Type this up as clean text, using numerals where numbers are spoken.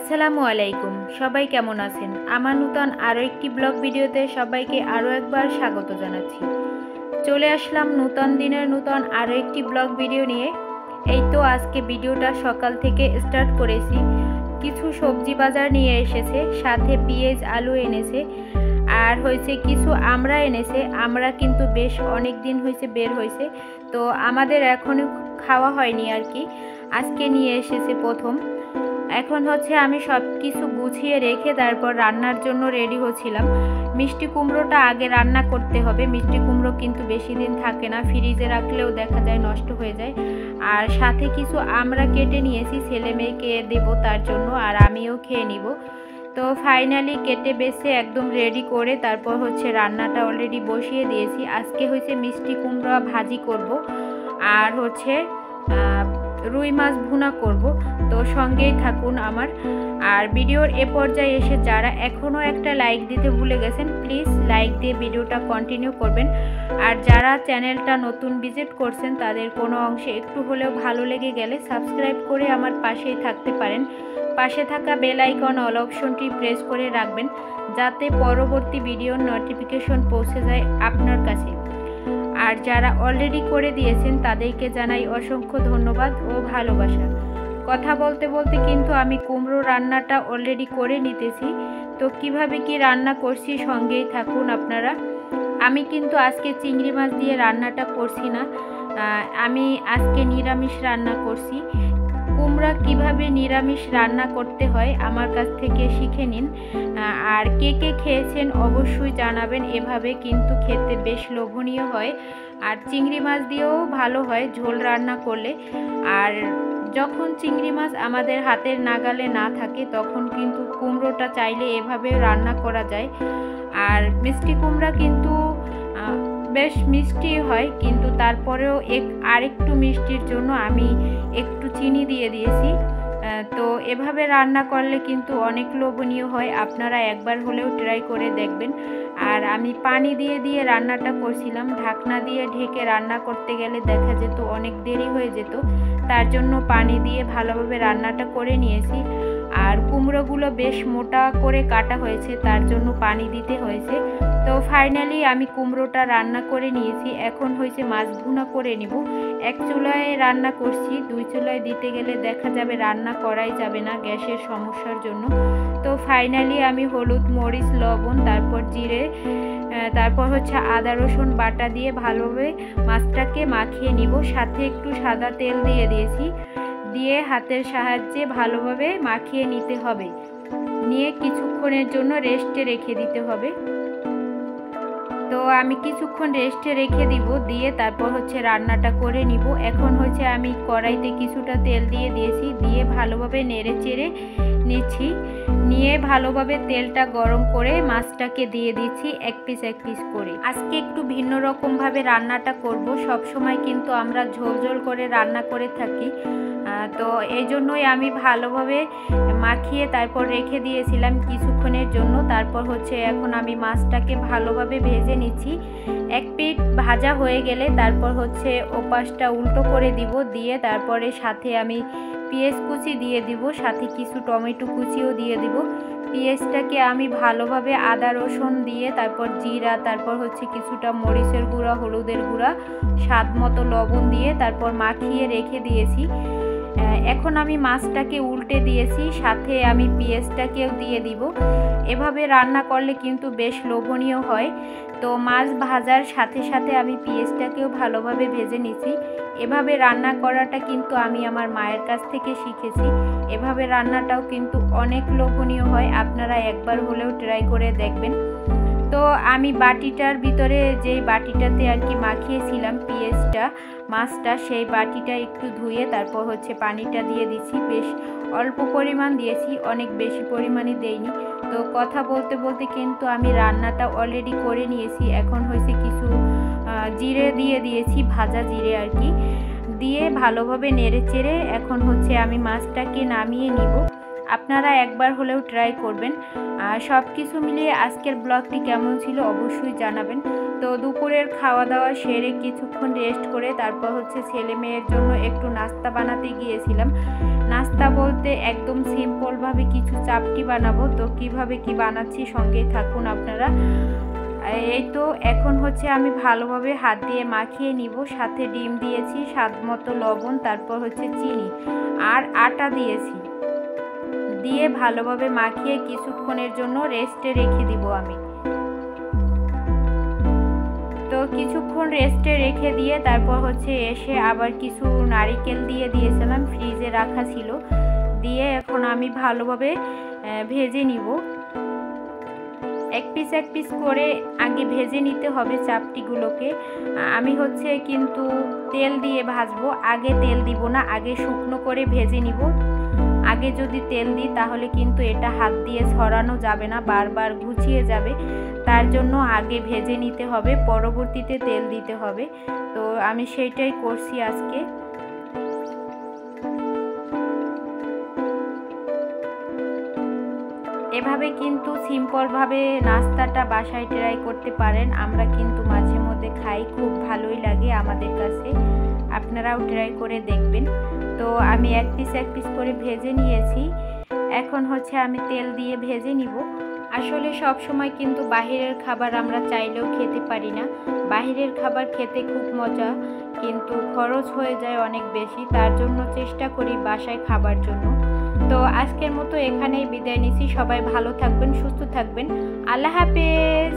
আসসালামু আলাইকুম। সবাই কেমন আছেন? আমার নতুন আরও একটি ব্লগ ভিডিওতে সবাইকে আরও একবার স্বাগত জানাচ্ছি। চলে আসলাম নতুন দিনের নতুন আরও একটি ব্লগ ভিডিও নিয়ে। এই তো আজকে ভিডিওটা সকাল থেকে স্টার্ট করেছি। কিছু সবজি বাজার নিয়ে এসেছে, সাথে পেঁয়াজ আলু এনেছে, আর হয়েছে কিছু আমড়া এনেছে। আমড়া কিন্তু বেশ অনেক দিন হয়েছে বের হয়েছে, তো আমাদের এখনও খাওয়া হয়নি আর কি। আজকে নিয়ে এসেছে প্রথম। এখন হচ্ছে আমি সব কিছু গুছিয়ে রেখে তারপর রান্নার জন্য রেডি হচ্ছিলাম। মিষ্টি কুমড়োটা আগে রান্না করতে হবে। মিষ্টি কুমড়ো কিন্তু বেশি দিন থাকে না, ফ্রিজে রাখলেও দেখা যায় নষ্ট হয়ে যায়। আর সাথে কিছু আমরা কেটে নিয়েছি, ছেলে মেয়েকে দেবো তার জন্য, আর আমিও খেয়ে নিব। তো ফাইনালি কেটে বেছে একদম রেডি করে তারপর হচ্ছে রান্নাটা অলরেডি বসিয়ে দিয়েছি। আজকে হচ্ছে মিষ্টি কুমড়ো ভাজি করব, আর হচ্ছে রুই মাছ ভুনা করব। তো সঙ্গেই থাকুন আমার। আর ভিডিওর এ পর্যায়ে এসে যারা এখনও একটা লাইক দিতে ভুলে গেছেন, প্লিজ লাইক দিয়ে ভিডিওটা কন্টিনিউ করবেন। আর যারা চ্যানেলটা নতুন ভিজিট করছেন তাদের কোনো অংশে একটু হলেও ভালো লেগে গেলে সাবস্ক্রাইব করে আমার পাশেই থাকতে পারেন। পাশে থাকা বেল আইকন অল অপশনটি প্রেস করে রাখবেন, যাতে পরবর্তী ভিডিওর নোটিফিকেশন পৌঁছে যায় আপনার কাছে। আর যারা অলরেডি করে দিয়েছেন তাদেরকে জানাই অসংখ্য ধন্যবাদ ও ভালোবাসা। কথা বলতে বলতে কিন্তু আমি কুমড়ো রান্নাটা অলরেডি করে নিতেছি। তো কিভাবে কি রান্না করছি সঙ্গেই থাকুন আপনারা। আমি কিন্তু আজকে চিংড়ি মাছ দিয়ে রান্নাটা করছি না, আমি আজকে নিরামিষ রান্না করছি। কুমড়া কিভাবে নিরামিষ রান্না করতে হয় আমার কাছ থেকে শিখে নিন। আর কে কে খেয়েছেন অবশ্যই জানাবেন। এভাবে কিন্তু খেতে বেশ লোভনীয় হয়, আর চিংড়ি মাছ দিয়েও ভালো হয় ঝোল রান্না করলে। আর যখন চিংড়ি মাছ আমাদের হাতের নাগালে না থাকে তখন কিন্তু কুমড়োটা চাইলে এভাবে রান্না করা যায়। আর মিষ্টি কুমড়া কিন্তু বেশ মিষ্টি হয়, কিন্তু তারপরেও আরেকটু মিষ্টির জন্য আমি একটু চিনি দিয়ে দিয়েছি। তো এভাবে রান্না করলে কিন্তু অনেক লোভনীয় হয়, আপনারা একবার হলেও ট্রাই করে দেখবেন। আর আমি পানি দিয়ে দিয়ে রান্নাটা করছিলাম, ঢাকনা দিয়ে ঢেকে রান্না করতে গেলে দেখা যেত অনেক দেরি হয়ে যেত, তার জন্য পানি দিয়ে ভালোভাবে রান্নাটা করে নিয়েছি। আর কুমড়োগুলো বেশ মোটা করে কাটা হয়েছে, তার জন্য পানি দিতে হয়েছে। তো ফাইনালি আমি কুমড়োটা রান্না করে নিয়েছি। এখন হয়েছে মাছ ভুনা করে নিব। এক চুলায় রান্না করছি, দুই চুলায় দিতে গেলে দেখা যাবে রান্না করাই যাবে না গ্যাসের সমস্যার জন্য। তো ফাইনালি আমি হলুদ মরিচ লবণ তারপর জিরে তারপর হচ্ছে আদা রসুন বাটা দিয়ে ভালোভাবে মাছটাকে মাখিয়ে নিব। সাথে একটু সাদা তেল দিয়ে দিয়েছি, দিয়ে হাতের সাহায্যে ভালোভাবে মাখিয়ে নিতে হবে। নিয়ে কিছুক্ষণের জন্য রেস্টে রেখে দিতে হবে। তো আমি কিছুক্ষণ রেস্টে রেখে দিব, দিয়ে তারপর হচ্ছে রান্নাটা করে নিব। এখন হচ্ছে আমি কড়াইতে কিছুটা তেল দিয়ে দিয়েছি, দিয়ে ভালোভাবে নেড়ে চেড়ে নিচ্ছি। নিয়ে ভালোভাবে তেলটা গরম করে মাছটাকে দিয়ে দিচ্ছি এক পিস করে। আজকে একটু ভিন্ন রকমভাবে রান্নাটা করব। সব সময় কিন্তু আমরা ঝোল ঝোল করে রান্না করে থাকি, তো এই জন্যই আমি ভালোভাবে মাখিয়ে তারপর রেখে দিয়েছিলাম কিছুক্ষণের জন্য। তারপর হচ্ছে এখন আমি মাছটাকে ভালোভাবে ভেজে নিচ্ছি। এক পিঠ ভাজা হয়ে গেলে তারপর হচ্ছে ওপাশটা উল্টো করে দিব, দিয়ে তারপরে সাথে আমি পেঁয়াজ কুচি দিয়ে দিব, সাথে কিছু টমেটো কুচিও দিয়ে দিব। পেঁয়াজটাকে আমি ভালোভাবে আদা রসুন দিয়ে তারপর জিরা, তারপর হচ্ছে কিছুটা মরিচের গুঁড়া, হলুদের গুঁড়া, স্বাদ মতো লবণ দিয়ে তারপর মাখিয়ে রেখে দিয়েছি। এখন আমি মাছটাকে উল্টে দিয়েছি, সাথে আমি পেঁয়াজটাকেও দিয়ে দিব। এভাবে রান্না করলে কিন্তু বেশ লোভনীয় হয়। তো মাছ ভাজার সাথে সাথে আমি পেঁয়াজটাকেও ভালোভাবে ভেজে নিছি। এভাবে রান্না করাটা কিন্তু আমি আমার মায়ের কাছ থেকে শিখেছি। এভাবে রান্নাটাও কিন্তু অনেক লোভনীয় হয়, আপনারা একবার হলেও ট্রাই করে দেখবেন। তো আমি বাটিটার ভিতরে যেই বাটিটাতে আর কি মাখিয়েছিলাম পেঁয়াজটা মাছটা, সেই বাটিটা একটু ধুয়ে তারপর হচ্ছে পানিটা দিয়ে দিচ্ছি। বেশ অল্প পরিমাণ দিয়েছি, অনেক বেশি পরিমাণে দেইনি। তো কথা বলতে বলতে কিন্তু আমি রান্নাটা অলরেডি করে নিয়েছি। এখন হয়েছে কিছু জিরে দিয়ে দিয়েছি, ভাজা জিরে আর কি, দিয়ে ভালোভাবে নেড়ে চেড়ে এখন হচ্ছে আমি মাছটাকে নামিয়ে নিব। আপনারা একবার হলেও ট্রাই করবেন। আর সব কিছু মিলিয়ে আজকের ব্লগটি কেমন ছিল অবশ্যই জানাবেন। তো দুপুরের খাওয়া দাওয়া সেরে কিছুক্ষণ রেস্ট করে তারপর হচ্ছে ছেলে মেয়ের জন্য একটু নাস্তা বানাতে গিয়েছিলাম। নাস্তা বলতে একদম সিম্পলভাবে কিছু চাপটি বানাবো। তো কিভাবে কি বানাচ্ছি সঙ্গেই থাকুন আপনারা। এই তো এখন হচ্ছে আমি ভালোভাবে হাত দিয়ে মাখিয়ে নিব। সাথে ডিম দিয়েছি, স্বাদ মতো লবণ, তারপর হচ্ছে চিনি আর আটা দিয়েছি। দিয়ে ভালোভাবে মাখিয়ে কিছুক্ষণের জন্য রেস্টে রেখে দিব আমি। তো কিছুক্ষণ রেস্টে রেখে দিয়ে তারপর হচ্ছে এসে আবার কিছু নারিকেল দিয়ে দিয়েছিলাম, ফ্রিজে রাখা ছিল। দিয়ে এখন আমি ভালোভাবে ভেজে নিব। এক পিস করে আগে ভেজে নিতে হবে চাপটিগুলোকে। আমি হচ্ছে কিন্তু তেল দিয়ে ভাজবো, আগে তেল দিব না, আগে শুকনো করে ভেজে নিব। আগে যদি তেল দিই তাহলে কিন্তু এটা হাত দিয়ে ছড়ানো যাবে না, বারবার ঘুচিয়ে যাবে। তার জন্য আগে ভেজে নিতে হবে, পরবর্তীতে তেল দিতে হবে। তো আমি সেইটাই করছি আজকে। এভাবে কিন্তু সিম্পলভাবে নাস্তাটা বাসায় ট্রাই করতে পারেন। আমরা কিন্তু মাঝে মধ্যে খাই, খুব ভালোই লাগে আমাদের কাছে। আপনারাও ট্রাই করে দেখবেন। তো আমি এক পিস করে ভেজে নিয়েছি। এখন হচ্ছে আমি তেল দিয়ে ভেজে নিব। আসলে সব সময় কিন্তু বাহিরের খাবার আমরা চাইলেও খেতে পারি না। বাহিরের খাবার খেতে খুব মজা, কিন্তু খরচ হয়ে যায় অনেক বেশি। তার জন্য চেষ্টা করি বাসায় খাবার জন্য। তো আজকের মতো এখানেই বিদায় নিচ্ছি। সবাই ভালো থাকবেন, সুস্থ থাকবেন। আল্লাহ হাফেজ।